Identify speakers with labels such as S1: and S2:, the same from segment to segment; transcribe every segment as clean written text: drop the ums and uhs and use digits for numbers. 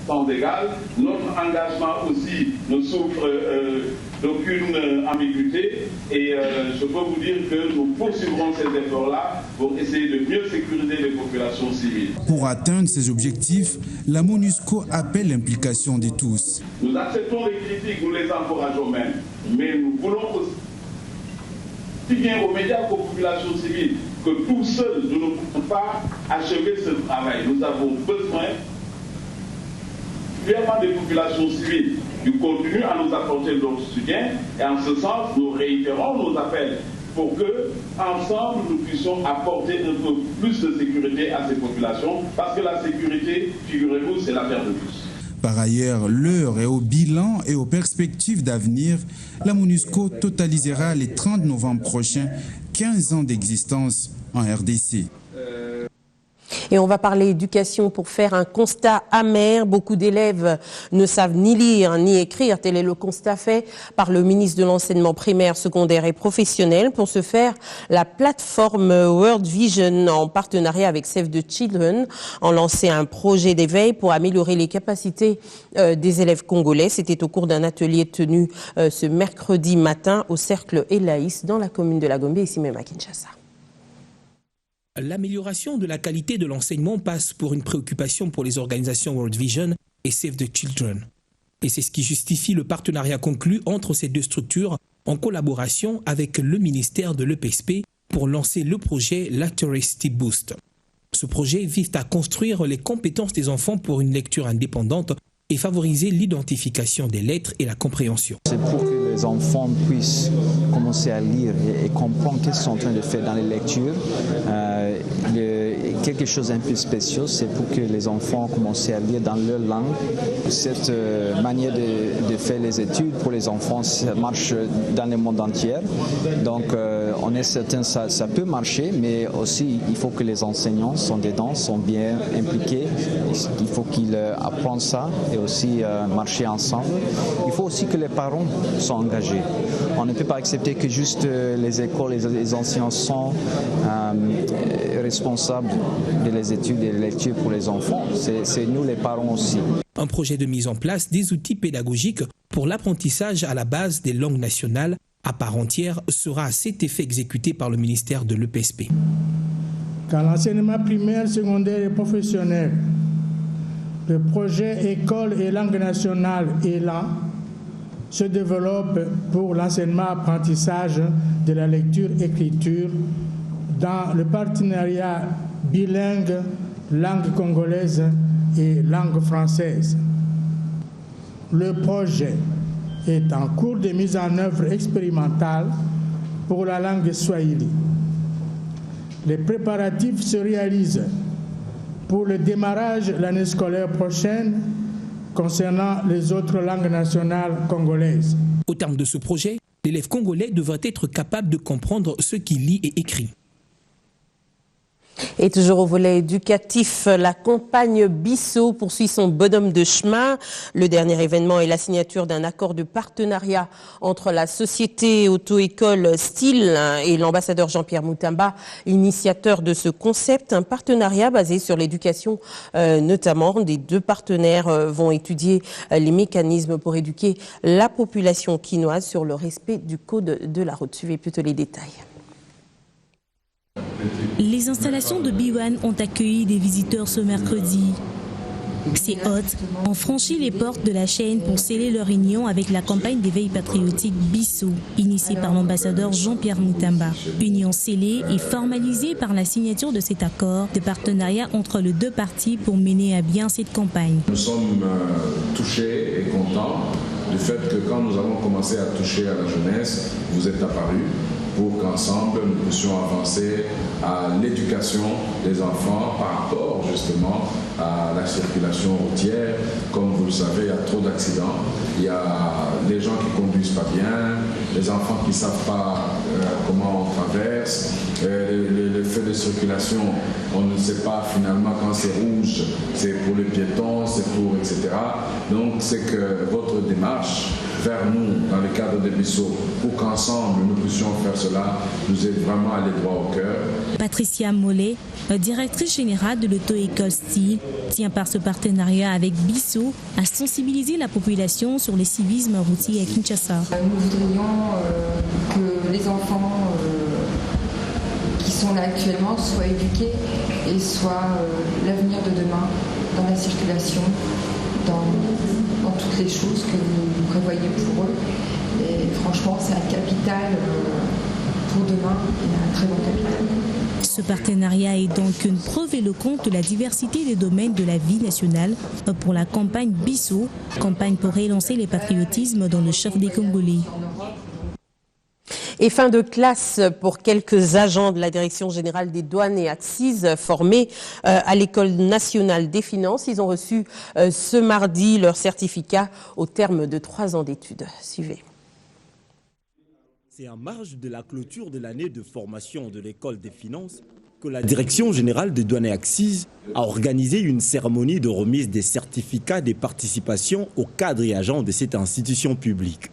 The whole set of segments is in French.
S1: temps égal. Notre engagement aussi ne souffre d'aucune ambiguïté et je peux vous dire que nous poursuivrons ces efforts-là pour essayer de mieux sécuriser les populations civiles.
S2: Pour atteindre ces objectifs, la MONUSCO appelle l'implication de tous.
S1: Nous acceptons les critiques, nous les encourageons même, mais nous voulons aussi bien aux médias qu'aux populations civiles que tout seuls nous ne pouvons pas achever ce travail. Nous avons besoin clairement des populations civiles qui continuent à nous apporter leur soutien et en ce sens nous réitérons nos appels pour que ensemble nous puissions apporter un peu plus de sécurité à ces populations parce que la sécurité, figurez-vous, c'est l'affaire de tous.
S2: Par ailleurs, l'heure est au bilan et aux perspectives d'avenir. La MONUSCO totalisera les 30 novembre prochain 15 ans d'existence en RDC.
S3: Et on va parler éducation pour faire un constat amer. Beaucoup d'élèves ne savent ni lire ni écrire. Tel est le constat fait par le ministre de l'Enseignement primaire, secondaire et professionnel. Pour ce faire, la plateforme World Vision, en partenariat avec Save the Children, a lancé un projet d'éveil pour améliorer les capacités des élèves congolais. C'était au cours d'un atelier tenu ce mercredi matin au Cercle Elaïs dans la commune de La Gombe, ici même à Kinshasa.
S4: L'amélioration de la qualité de l'enseignement passe pour une préoccupation pour les organisations World Vision et Save the Children. Et c'est ce qui justifie le partenariat conclu entre ces deux structures en collaboration avec le ministère de l'EPSP pour lancer le projet Literacy Boost. Ce projet vise à construire les compétences des enfants pour une lecture indépendante et favoriser l'identification des lettres et la compréhension.
S5: C'est pour que les enfants puissent commencer à lire et comprendre ce qu'ils sont en train de faire dans les lectures. Quelque chose d'un peu spécial, c'est pour que les enfants commencent à lire dans leur langue. Cette manière de faire les études pour les enfants, ça marche dans le monde entier. Donc on est certain que ça peut marcher, mais aussi il faut que les enseignants sont dedans, sont bien impliqués. Il faut qu'ils apprennent ça et aussi marcher ensemble. Il faut aussi que les parents soient engagés. On ne peut pas accepter que juste les écoles et les enseignants sont responsables de les études et les lectures pour les enfants. C'est nous les parents aussi.
S4: Un projet de mise en place des outils pédagogiques pour l'apprentissage à la base des langues nationales à part entière sera à cet effet exécuté par le ministère de l'EPSP.
S6: Quand l'enseignement primaire, secondaire et professionnel, le projet École et langue nationale ELAN se développe pour l'enseignement-apprentissage de la lecture-écriture dans le partenariat bilingue langue congolaise et langue française. Le projet est en cours de mise en œuvre expérimentale pour la langue swahili. Les préparatifs se réalisent pour le démarrage l'année scolaire prochaine concernant les autres langues nationales congolaises.
S4: Au terme de ce projet, l'élève congolais devrait être capable de comprendre ce qu'il lit et écrit.
S3: Et toujours au volet éducatif, la campagne Bissau poursuit son bonhomme de chemin. Le dernier événement est la signature d'un accord de partenariat entre la société auto-école Style et l'ambassadeur Jean-Pierre Moutamba, initiateur de ce concept. Un partenariat basé sur l'éducation notamment. Les deux partenaires vont étudier les mécanismes pour éduquer la population quinoise sur le respect du code de la route. Suivez plutôt les détails.
S7: Les installations de Biwan ont accueilli des visiteurs ce mercredi. Ces hôtes ont franchi les portes de la chaîne pour sceller leur union avec la campagne d'éveil patriotique Bissau, initiée par l'ambassadeur Jean-Pierre Moutamba. Union scellée et formalisée par la signature de cet accord de partenariat entre les deux parties pour mener à bien cette campagne.
S8: Nous sommes touchés et contents du fait que quand nous avons commencé à toucher à la jeunesse, vous êtes apparus pour qu'ensemble nous puissions avancer à l'éducation des enfants par rapport justement à la circulation routière. Comme vous le savez, il y a trop d'accidents. Il y a les gens qui conduisent pas bien, les enfants qui ne savent pas comment on traverse, les feux de circulation, on ne sait pas finalement quand c'est rouge, c'est pour les piétons, c'est pour etc. Donc c'est que votre démarche vers nous dans le cadre de BISSO pour qu'ensemble nous puissions faire cela nous est vraiment allé droit au cœur.
S7: Patricia Mollet, directrice générale de l'auto-école Style, tient par ce partenariat avec BISSO à sensibiliser la population sur le civisme routier à Kinshasa.
S9: Nous voudrions que les enfants qui sont là actuellement soient éduqués et soient l'avenir de demain dans la circulation, dans toutes les choses que vous prévoyez pour eux. Et franchement, c'est un capital pour demain, et un très bon capital.
S7: Ce partenariat est donc une preuve éloquente de la diversité des domaines de la vie nationale pour la campagne BISSO, campagne pour relancer les patriotismes dans le chef des Congolais.
S3: Et fin de classe pour quelques agents de la Direction générale des douanes et accises formés à l'École nationale des finances. Ils ont reçu ce mardi leur certificat au terme de 3 ans d'études. Suivez.
S10: C'est en marge de la clôture de l'année de formation de l'École des finances que la Direction générale des douanes et accises a organisé une cérémonie de remise des certificats des participations aux cadres et agents de cette institution publique.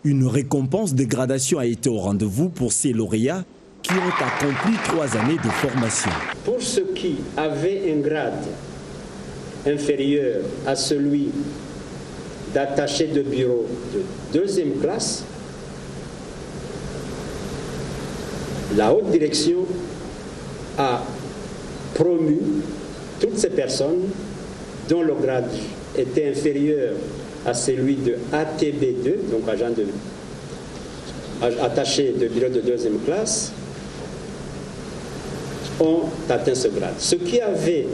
S10: Une récompense de gradation a été au rendez-vous pour ces lauréats qui ont accompli 3 années de formation.
S11: Pour ceux qui avaient un grade inférieur à celui d'attaché de bureau de 2e classe, la haute direction a promu toutes ces personnes dont le grade était inférieur à celui de ATB2, donc agent attaché de bureau de 2e classe, ont atteint ce grade. Ceux qui avaient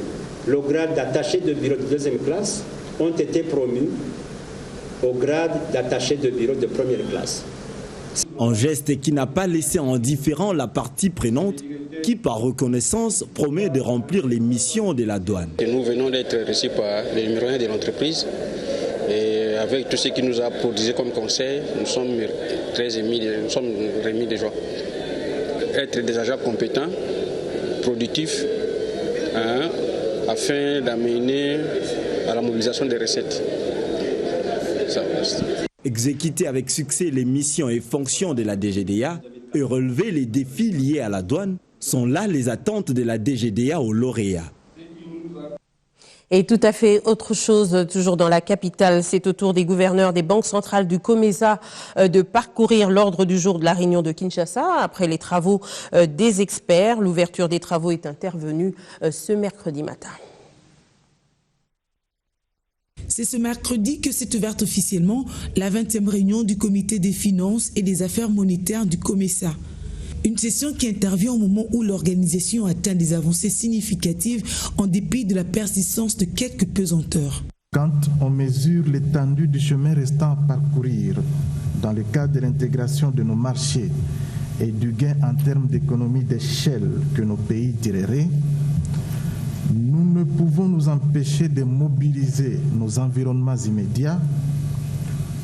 S11: le grade d'attaché de bureau de 2e classe ont été promus au grade d'attaché de bureau de 1re classe.
S10: Un geste qui n'a pas laissé indifférent la partie prenante qui, par reconnaissance, promet de remplir les missions de la douane.
S12: Nous venons d'être reçus par le numéro 1 de l'entreprise et avec tout ce qui nous a produit comme conseil, nous sommes très émis, nous sommes remis de joie. Être des agents compétents, productifs, afin d'amener à la mobilisation des recettes.
S10: Exécuter avec succès les missions et fonctions de la DGDA et relever les défis liés à la douane sont là les attentes de la DGDA aux lauréats.
S3: Et tout à fait autre chose, toujours dans la capitale, c'est au tour des gouverneurs des banques centrales du COMESA de parcourir l'ordre du jour de la réunion de Kinshasa. Après les travaux des experts, l'ouverture des travaux est intervenue ce mercredi matin.
S13: C'est ce mercredi que s'est ouverte officiellement la 20e réunion du Comité des finances et des affaires monétaires du COMESA. Une session qui intervient au moment où l'organisation atteint des avancées significatives en dépit de la persistance de quelques pesanteurs.
S14: Quand on mesure l'étendue du chemin restant à parcourir dans le cadre de l'intégration de nos marchés et du gain en termes d'économie d'échelle que nos pays tireraient, nous ne pouvons nous empêcher de mobiliser nos environnements immédiats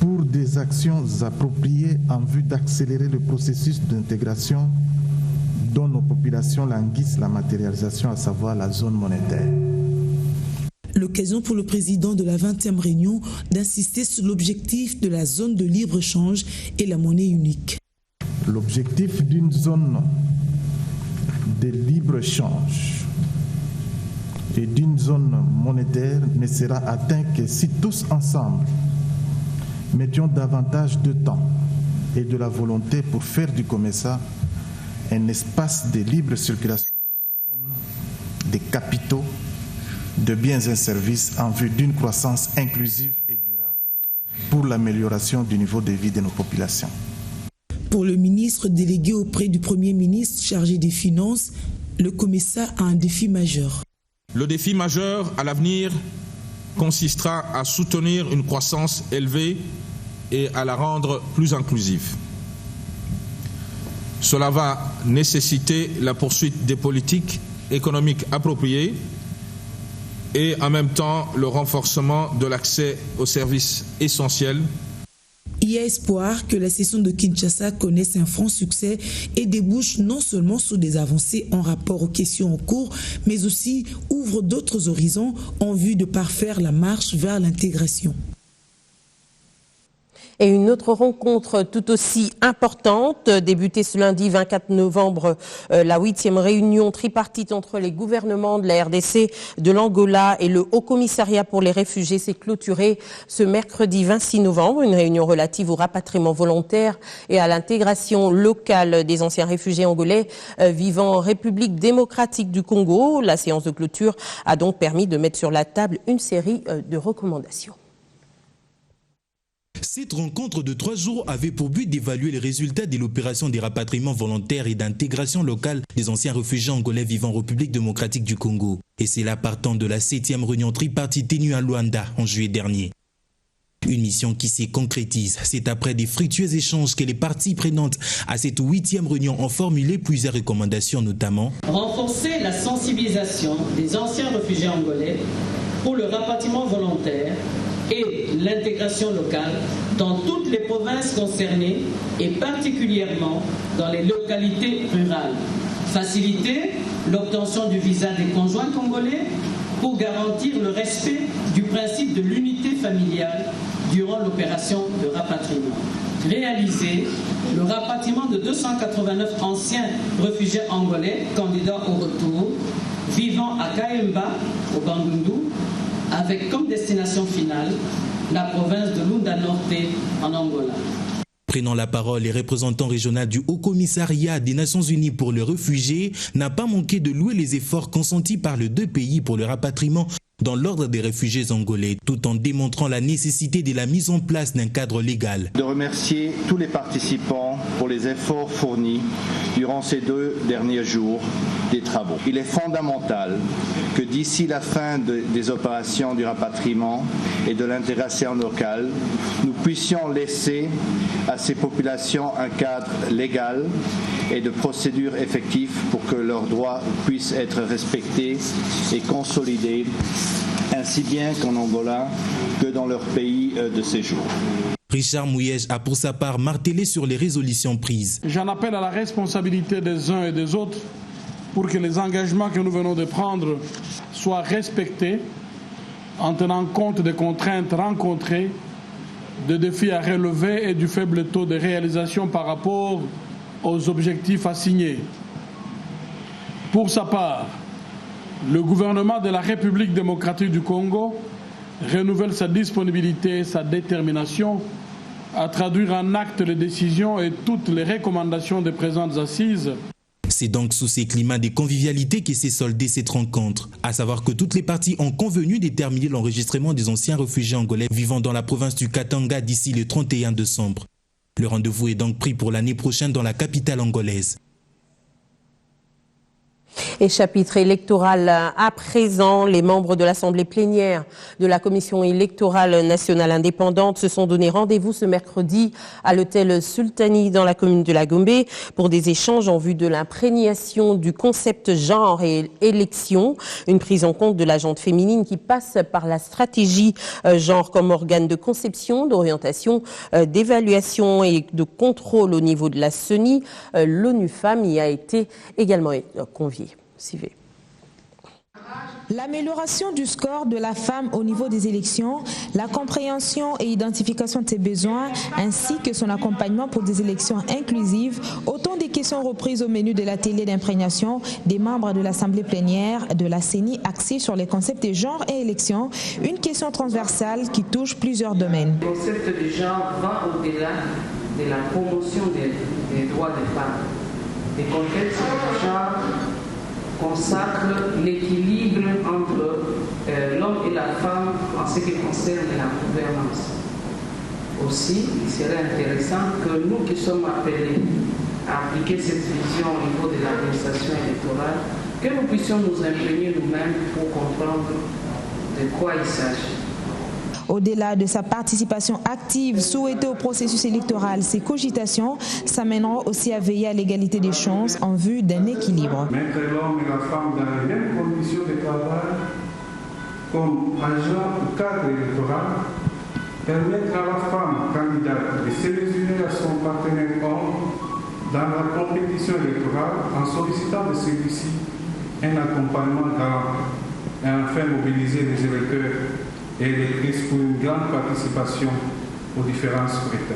S14: pour des actions appropriées en vue d'accélérer le processus d'intégration dont nos populations languissent la matérialisation, à savoir la zone monétaire.
S13: L'occasion pour le président de la 20e réunion d'insister sur l'objectif de la zone de libre-échange et la monnaie unique.
S14: L'objectif d'une zone de libre-échange et d'une zone monétaire ne sera atteint que si tous ensemble mettions davantage de temps et de la volonté pour faire du COMESA un espace de libre circulation des personnes, des capitaux, de biens et services en vue d'une croissance inclusive et durable pour l'amélioration du niveau de vie de nos populations.
S13: Pour le ministre délégué auprès du Premier ministre chargé des Finances, le COMESA a un défi majeur.
S15: Le défi majeur à l'avenir consistera à soutenir une croissance élevée et à la rendre plus inclusive. Cela va nécessiter la poursuite des politiques économiques appropriées et en même temps le renforcement de l'accès aux services essentiels.
S13: Il y a espoir que la session de Kinshasa connaisse un franc succès et débouche non seulement sur des avancées en rapport aux questions en cours, mais aussi ouvre d'autres horizons en vue de parfaire la marche vers l'intégration.
S3: Et une autre rencontre tout aussi importante, débutée ce lundi 24 novembre, la 8e réunion tripartite entre les gouvernements de la RDC, de l'Angola et le Haut-Commissariat pour les réfugiés s'est clôturée ce mercredi 26 novembre. Une réunion relative au rapatriement volontaire et à l'intégration locale des anciens réfugiés angolais vivant en République démocratique du Congo. La séance de clôture a donc permis de mettre sur la table une série de recommandations.
S16: Cette rencontre de 3 jours avait pour but d'évaluer les résultats de l'opération des rapatriements volontaires et d'intégration locale des anciens réfugiés angolais vivant en République démocratique du Congo. Et c'est là partant de la 7e réunion tripartite tenue à Luanda en juillet dernier. Une mission qui se concrétise. C'est après des fructueux échanges que les parties prenantes à cette 8e réunion ont formulé plusieurs recommandations, notamment
S17: renforcer la sensibilisation des anciens réfugiés angolais pour le rapatriement volontaire et l'intégration locale dans toutes les provinces concernées et particulièrement dans les localités rurales. Faciliter l'obtention du visa des conjoints congolais pour garantir le respect du principe de l'unité familiale durant l'opération de rapatriement. Réaliser le rapatriement de 289 anciens réfugiés angolais candidats au retour vivant à Kaemba, au Bandundu, avec comme destination finale la province de Lunda Norte en Angola.
S16: Prenant la parole, les représentants régionaux du Haut-Commissariat des Nations Unies pour les réfugiés n'a pas manqué de louer les efforts consentis par les deux pays pour le rapatriement dans l'ordre des réfugiés angolais, tout en démontrant la nécessité de la mise en place d'un cadre légal.
S18: De remercier tous les participants pour les efforts fournis durant ces 2 derniers jours des travaux. Il est fondamental que d'ici la fin des opérations du rapatriement et de l'intégration locale, nous puissions laisser à ces populations un cadre légal et de procédures effectives pour que leurs droits puissent être respectés et consolidés, ainsi bien qu'en Angola que dans leur pays de séjour.
S16: Richard Mouyej a pour sa part martelé sur les résolutions prises.
S19: J'en appelle à la responsabilité des uns et des autres pour que les engagements que nous venons de prendre soient respectés en tenant compte des contraintes rencontrées, des défis à relever et du faible taux de réalisation par rapport aux objectifs assignés. Pour sa part, le gouvernement de la République démocratique du Congo renouvelle sa disponibilité et sa détermination à traduire en actes les décisions et toutes les recommandations des présentes assises.
S16: C'est donc sous ces climats de convivialité que s'est soldée cette rencontre, à savoir que toutes les parties ont convenu de terminer l'enregistrement des anciens réfugiés angolais vivant dans la province du Katanga d'ici le 31 décembre. Le rendez-vous est donc pris pour l'année prochaine dans la capitale angolaise.
S3: Et chapitre électoral à présent, les membres de l'Assemblée plénière de la Commission électorale nationale indépendante se sont donné rendez-vous ce mercredi à l'hôtel Sultani dans la commune de la Gombe pour des échanges en vue de l'imprégnation du concept genre et élection, une prise en compte de la gente féminine qui passe par la stratégie genre comme organe de conception, d'orientation, d'évaluation et de contrôle au niveau de la CENI. L'ONU Femmes y a été également conviée. Suivez.
S20: L'amélioration du score de la femme au niveau des élections, la compréhension et identification de ses besoins, ainsi que son accompagnement pour des élections inclusives, autant des questions reprises au menu de l'atelier d'imprégnation des membres de l'Assemblée plénière de la CENI axée sur les concepts de genre et élections, une question transversale qui touche plusieurs domaines.
S21: Le concept de genre va au-delà de la promotion des droits des femmes. Les contextes de genre consacre l'équilibre entre l'homme et la femme en ce qui concerne la gouvernance. Aussi, il serait intéressant que nous qui sommes appelés à appliquer cette vision au niveau de l'administration électorale, que nous puissions nous imprégner nous-mêmes pour comprendre de quoi il s'agit.
S20: Au-delà de sa participation active souhaitée au processus électoral, ces cogitations s'amèneront aussi à veiller à l'égalité des chances en vue d'un équilibre.
S22: Mettre l'homme et la femme dans les mêmes conditions de travail comme agent ou cadre électoral, permettre à la femme candidate de se mesurer à son partenaire homme dans la compétition électorale en sollicitant de celui-ci un accompagnement galant et enfin mobiliser les électeurs et électrices pour une grande participation aux différents scrutins.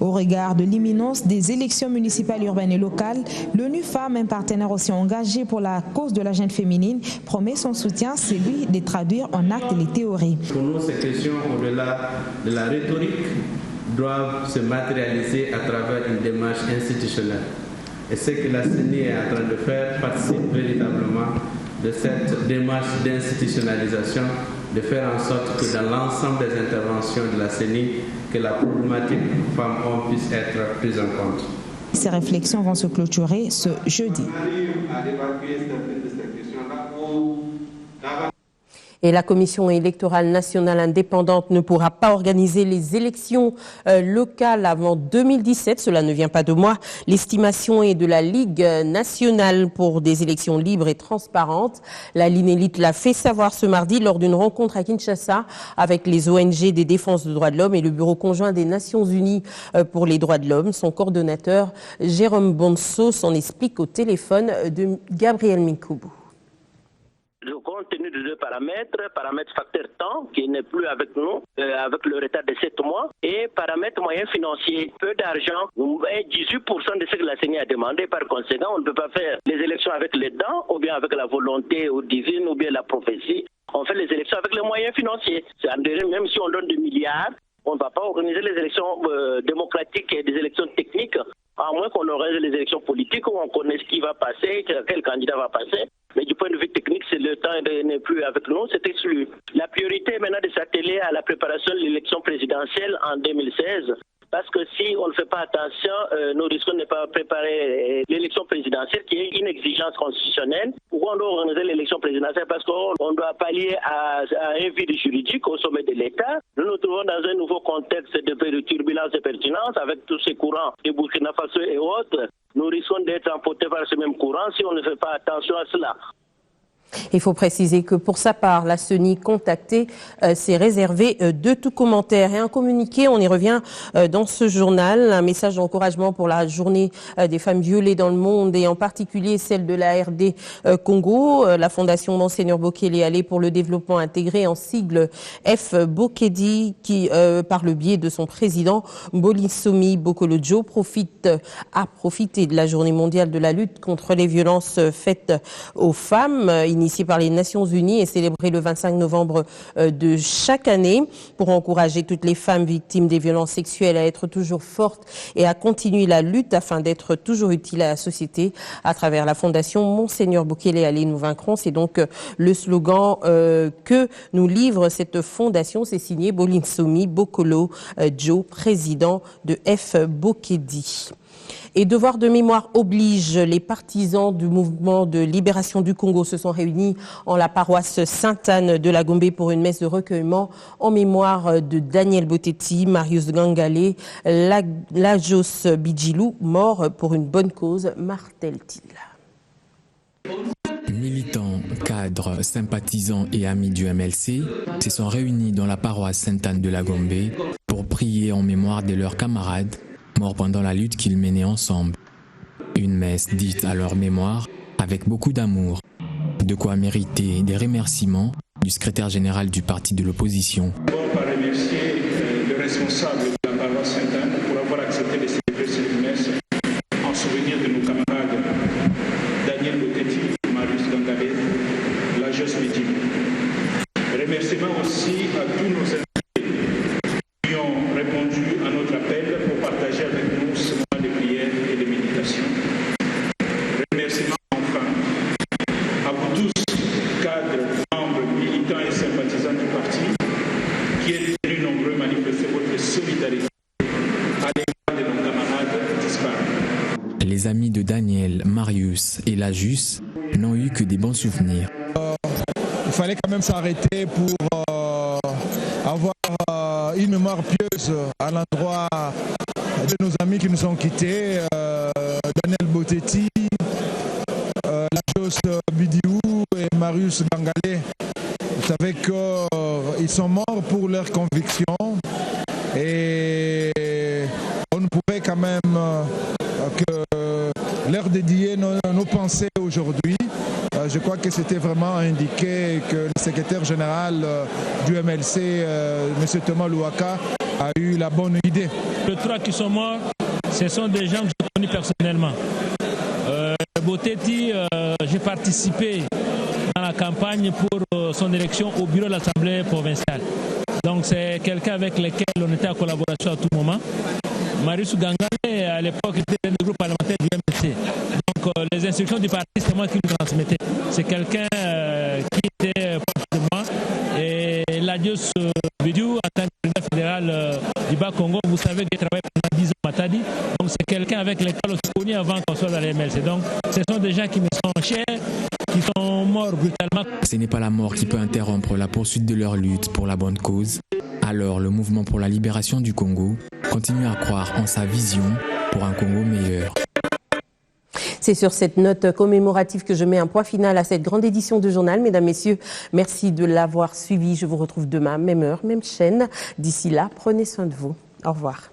S20: Au regard de l'imminence des élections municipales, urbaines et locales, l'ONU Femmes, un partenaire aussi engagé pour la cause de la jeune féminine, promet son soutien, celui de traduire en actes les théories.
S22: Pour nous, ces questions, au-delà de la rhétorique, doivent se matérialiser à travers une démarche institutionnelle. Et ce que la CENI est en train de faire participe véritablement de cette démarche d'institutionnalisation, de faire en sorte que dans l'ensemble des interventions de la CENI, que la problématique femmes-hommes puisse être prise en compte.
S20: Ces réflexions vont se clôturer ce jeudi.
S3: Et la Commission électorale nationale indépendante ne pourra pas organiser les élections locales avant 2017. Cela ne vient pas de moi. L'estimation est de la Ligue nationale pour des élections libres et transparentes. La LINELIT l'a fait savoir ce mardi lors d'une rencontre à Kinshasa avec les ONG des défenses des droits de l'homme et le Bureau conjoint des Nations Unies pour les droits de l'homme. Son coordonnateur, Jérôme Bonso, s'en explique au téléphone de Gabriel Mikoubou.
S1: Compte tenu de deux paramètres facteur temps qui n'est plus avec nous, avec le retard de 7 mois, et paramètre moyen financier, peu d'argent, 18% de ce que la CENI a demandé. Par conséquent, on ne peut pas faire les élections avec les dents, ou bien avec la volonté ou divine, ou bien la prophétie. On fait les élections avec les moyens financiers. Même si on donne des milliards, on ne va pas organiser les élections démocratiques et des élections techniques, à moins qu'on organise les élections politiques où on connaît ce qui va passer, quel candidat va passer. Mais du point de vue technique, le temps n'est plus avec nous, c'est exclu. La priorité est maintenant de s'atteler à la préparation de l'élection présidentielle en 2016. Parce que si on ne fait pas attention, nous risquons de ne pas préparer l'élection présidentielle, qui est une exigence constitutionnelle. Pourquoi on doit organiser l'élection présidentielle? Parce qu'on doit pallier à un vide juridique au sommet de l'État. Nous nous trouvons dans un nouveau contexte de turbulence et pertinence avec tous ces courants de Burkina Faso et autres. Nous risquons d'être emportés par ce même courant si on ne fait pas attention à cela.
S3: Il faut préciser que pour sa part, la CENI contactée s'est réservée de tout commentaire. Et un communiqué, on y revient dans ce journal, un message d'encouragement pour la journée des femmes violées dans le monde et en particulier celle de la RD Congo. La Fondation Monseigneur Bokele Allé pour le développement intégré, en sigle F. Bokedi, qui par le biais de son président Bolinsomi Bokolo-Djo a profité de la journée mondiale de la lutte contre les violences faites aux femmes, initié par les Nations Unies et célébré le 25 novembre de chaque année, pour encourager toutes les femmes victimes des violences sexuelles à être toujours fortes et à continuer la lutte afin d'être toujours utiles à la société à travers la Fondation Monseigneur Bokele Allé. Nous vaincrons, c'est donc le slogan que nous livre cette fondation. C'est signé Bolinsomi Bokolo-Djo, président de F. Bokedi. Et devoir de mémoire oblige, les partisans du mouvement de libération du Congo se sont réunis en la paroisse Sainte-Anne de la Gombe pour une messe de recueillement en mémoire de Daniel Botetti, Marius Gangale, Lajos Bidjilou, mort pour une bonne cause, martèle-t-il.
S2: Militants, cadres, sympathisants et amis du MLC se sont réunis dans la paroisse Sainte-Anne de la Gombe pour prier en mémoire de leurs camarades morts pendant la lutte qu'ils menaient ensemble. Une messe dite à leur mémoire avec beaucoup d'amour, de quoi mériter des remerciements du secrétaire général du parti de l'opposition.
S22: On va remercier le responsable de la paroisse Sainte-Anne pour avoir accepté de célébrer cette messe en souvenir de nos camarades Daniel Botetti, Marius Gangale, Lajos Bidjilou. Remerciements aussi à tous nos invités qui ont répondu à notre appel pour partager avec nous ce moment de prière et de méditation. Remerciements enfin à vous tous, cadres, membres, militants et sympathisants du parti, qui êtes venus nombreux manifester votre solidarité à l'égard de nos camarades disparus.
S2: Les amis de Daniel, Marius et Lajus n'ont eu que des bons souvenirs.
S23: Il fallait quand même s'arrêter pour avoir une mémoire pieuse à l'endroit de nos amis qui nous ont quittés, Daniel Botetti, Lajos Bidjilou et Marius Gangale. Vous savez qu'ils sont morts pour leurs convictions et on ne pouvait quand même que leur dédier nos pensées aujourd'hui. je crois que c'était vraiment indiqué que le secrétaire général du MLC, M. Thomas Louaka, a eu la bonne idée.
S4: Les 3 qui sont morts, ce sont des gens que je connais personnellement. Boteti, j'ai participé dans la campagne pour son élection au bureau de l'Assemblée provinciale. Donc c'est quelqu'un avec lequel on était en collaboration à tout moment. Marius Gangane, à l'époque, était dans le groupe parlementaire du MLC. Donc les instructions du parti, c'est moi qui lui transmettais. C'est quelqu'un qui était proche de moi. Et Ladios Bidiou, en tant que président fédéral du Bas-Congo, vous savez qu'il travaille pendant 10 ans à Matadi. Donc c'est quelqu'un avec lequel on se connaît avant qu'on soit dans les MLC. Donc ce sont des gens qui me sont chers, qui sont morts brutalement.
S2: Ce n'est pas la mort qui peut interrompre la poursuite de leur lutte pour la bonne cause. Alors le mouvement pour la libération du Congo continue à croire en sa vision pour un Congo meilleur.
S3: C'est sur cette note commémorative que je mets un point final à cette grande édition de journal. Mesdames, Messieurs, merci de l'avoir suivi. Je vous retrouve demain, même heure, même chaîne. D'ici là, prenez soin de vous. Au revoir.